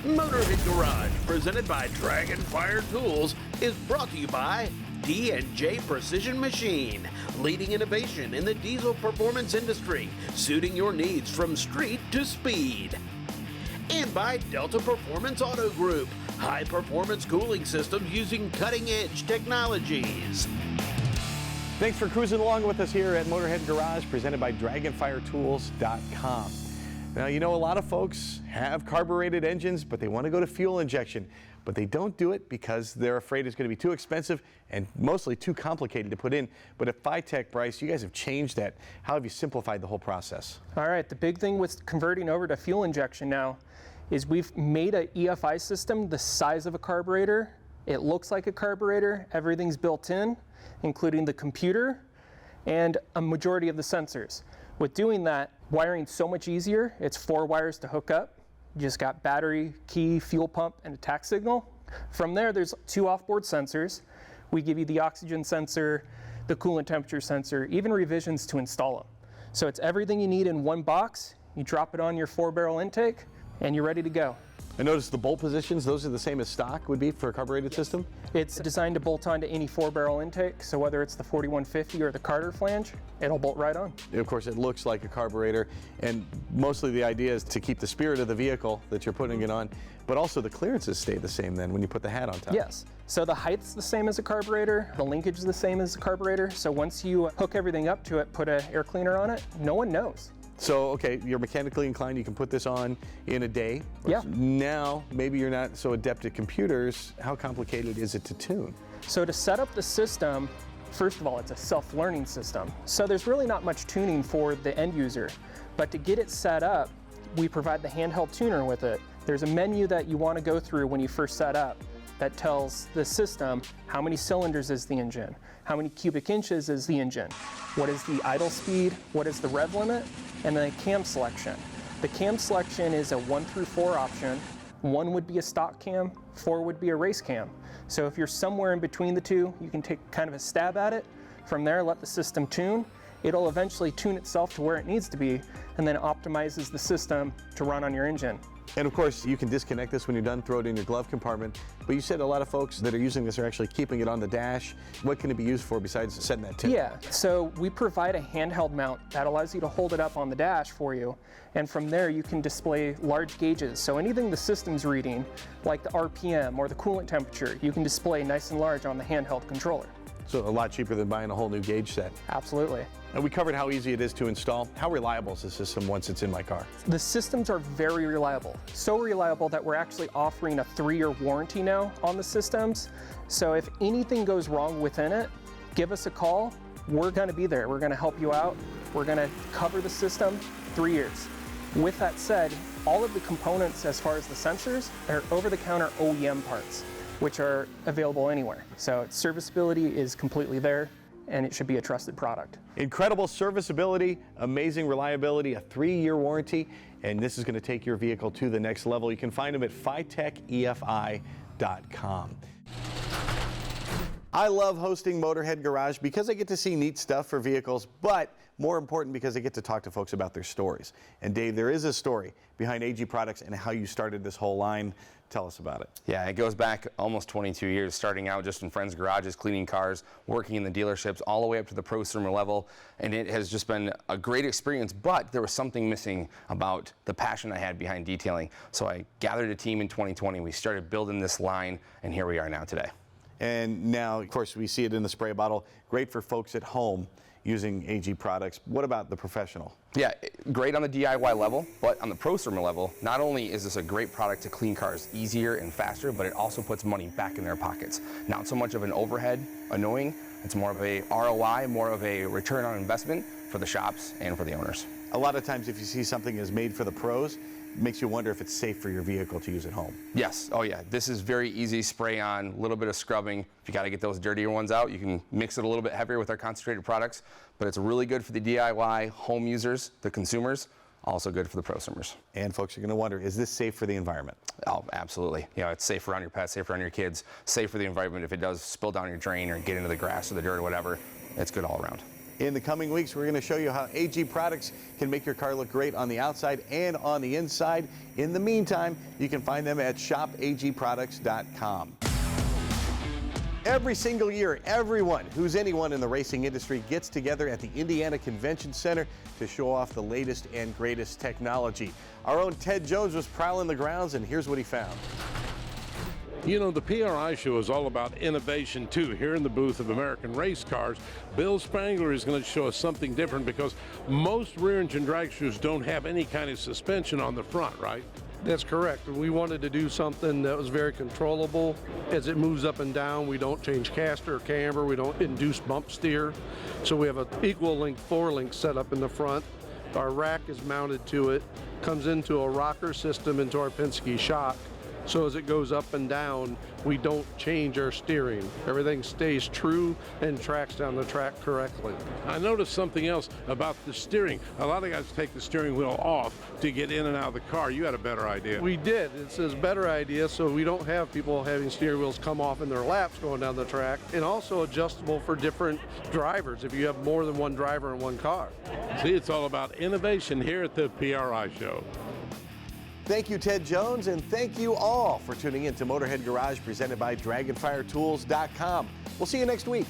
Motorhead Garage, presented by Dragonfire Tools, is brought to you by D&J Precision Machine, leading innovation in the diesel performance industry, suiting your needs from street to speed. And by Delta Performance Auto Group, high-performance cooling systems using cutting-edge technologies. Thanks for cruising along with us here at Motorhead Garage, presented by DragonfireTools.com. Now, you know, a lot of folks have carbureted engines, but they want to go to fuel injection, but they don't do it because they're afraid it's going to be too expensive and mostly too complicated to put in. But at Phytech, Bryce, you guys have changed that. How have you simplified the whole process? All right, the big thing with converting over to fuel injection now is we've made an EFI system the size of a carburetor. It looks like a carburetor. Everything's built in, including the computer and a majority of the sensors. With doing that, wiring's so much easier. It's 4 wires to hook up. You just got battery, key, fuel pump, and a tack signal. From there, there's 2 off-board sensors. We give you the oxygen sensor, the coolant temperature sensor, even revisions to install them. So it's everything you need in one box. You drop it on your 4-barrel intake, and you're ready to go. I noticed the bolt positions, those are the same as stock would be for a carbureted system? It's designed to bolt onto any 4-barrel intake, so whether it's the 4150 or the Carter flange, it'll bolt right on. Of course, it looks like a carburetor, and mostly the idea is to keep the spirit of the vehicle that you're putting it on, but also the clearances stay the same then when you put the hat on top. Yes, so the height's the same as a carburetor, the linkage is the same as a carburetor, so once you hook everything up to it, put an air cleaner on it, no one knows. So, okay, you're mechanically inclined, you can put this on in a day. Yeah. Now, maybe you're not so adept at computers. How complicated is it to tune? So to set up the system, first of all, it's a self-learning system. So there's really not much tuning for the end user. But to get it set up, we provide the handheld tuner with it. There's a menu that you want to go through when you first set up that tells the system how many cylinders is the engine, how many cubic inches is the engine, what is the idle speed, what is the rev limit, and then a cam selection. The cam selection is a 1 through 4 option. 1 would be a stock cam, 4 would be a race cam. So if you're somewhere in between the two, you can take kind of a stab at it. From there, let the system tune. It'll eventually tune itself to where it needs to be, and then optimizes the system to run on your engine. And of course, you can disconnect this when you're done, throw it in your glove compartment. But you said a lot of folks that are using this are actually keeping it on the dash. What can it be used for besides setting that tune? Yeah, so we provide a handheld mount that allows you to hold it up on the dash for you. And from there, you can display large gauges. So anything the system's reading, like the RPM or the coolant temperature, you can display nice and large on the handheld controller. So a lot cheaper than buying a whole new gauge set. Absolutely. And we covered how easy it is to install. How reliable is the system once it's in my car? The systems are very reliable. So reliable that we're actually offering a 3-year warranty now on the systems. So if anything goes wrong within it, give us a call. We're going to be there. We're going to help you out. We're going to cover the system 3 years. With that said, all of the components as far as the sensors are over-the-counter OEM parts, which are available anywhere. So serviceability is completely there, and it should be a trusted product. Incredible serviceability, amazing reliability, a 3-year warranty, and this is going to take your vehicle to the next level. You can find them at phytechefi.com. I love hosting Motorhead Garage because I get to see neat stuff for vehicles, but more important because I get to talk to folks about their stories. And Dave, there is a story behind AG Products and how you started this whole line. Tell us about it. Yeah, it goes back almost 22 years, starting out just in friends' garages, cleaning cars, working in the dealerships, all the way up to the prosumer level. And it has just been a great experience, but there was something missing about the passion I had behind detailing. So I gathered a team in 2020, we started building this line, and here we are now today. And now, of course, we see it in the spray bottle. Great for folks at home using AG products. What about the professional? Yeah, great on the DIY level, but on the prosumer level, not only is this a great product to clean cars easier and faster, but it also puts money back in their pockets. Not so much of an overhead annoying, it's more of a ROI, more of a return on investment for the shops and for the owners. A lot of times if you see something is made for the pros, it makes you wonder if it's safe for your vehicle to use at home. Yes, oh yeah, this is very easy, spray on, a little bit of scrubbing. If you gotta get those dirtier ones out, you can mix it a little bit heavier with our concentrated products, but it's really good for the DIY home users, the consumers, also good for the prosumers. And folks are gonna wonder, is this safe for the environment? Oh, absolutely. You know, it's safe around your pets, safe around your kids, safe for the environment if it does spill down your drain or get into the grass or the dirt or whatever. It's good all around. In the coming weeks, we're going to show you how AG products can make your car look great on the outside and on the inside. In the meantime, you can find them at shopagproducts.com. Every single year, everyone who's anyone in the racing industry gets together at the Indiana Convention Center to show off the latest and greatest technology. Our own Ted Jones was prowling the grounds, and here's what he found. You know, the PRI show is all about innovation, too. Here in the booth of American Race Cars, Bill Spangler is going to show us something different because most rear-engine drag shoes don't have any kind of suspension on the front, right? That's correct. We wanted to do something that was very controllable. As it moves up and down, we don't change caster or camber. We don't induce bump steer. So we have an equal link 4-link set up in the front. Our rack is mounted to it, comes into a rocker system into our Penske shock. So as it goes up and down, we don't change our steering. Everything stays true and tracks down the track correctly. I noticed something else about the steering. A lot of guys take the steering wheel off to get in and out of the car. You had a better idea. We did. It's a better idea, so we don't have people having steering wheels come off in their laps going down the track, and also adjustable for different drivers if you have more than one driver in one car. See, it's all about innovation here at the PRI show. Thank you, Ted Jones, and thank you all for tuning in to Motorhead Garage presented by DragonfireTools.com. We'll see you next week.